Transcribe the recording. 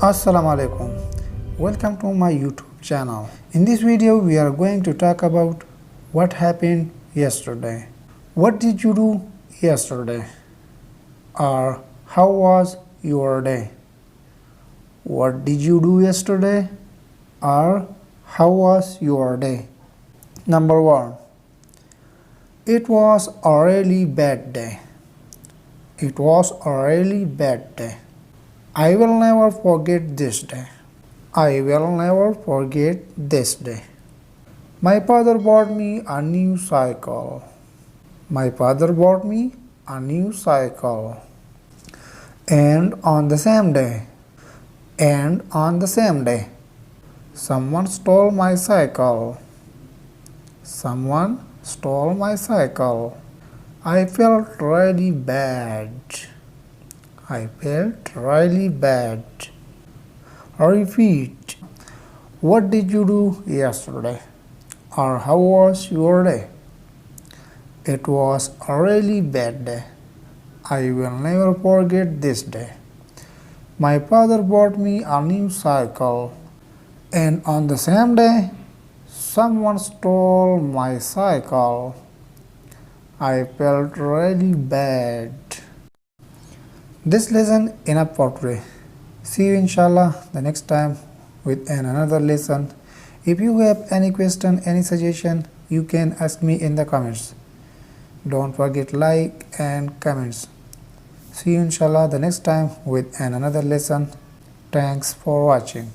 Assalamu alaikum. Welcome to my YouTube channel. In this video we are going to talk about what happened yesterday. What did you do yesterday? Or how was your day? What did you do yesterday? Or how was your day? Number 1. It was a really bad day. It was a really bad day. I will never forget this day. I will never forget this day. My father bought me a new cycle. My father bought me a new cycle. And on the same day, someone stole my cycle. Someone stole my cycle. I felt really bad. I felt really bad. Repeat. What did you do yesterday? Or how was your day? It was a really bad day. I will never forget this day. My father bought me a new cycle. And on the same day, someone stole my cycle. I felt really bad. This lesson enough for today. See you inshallah the next time with another lesson. If you have any question, any suggestion, you can ask me in the comments. Don't forget like and comments. See you inshallah the next time with another lesson. Thanks for watching.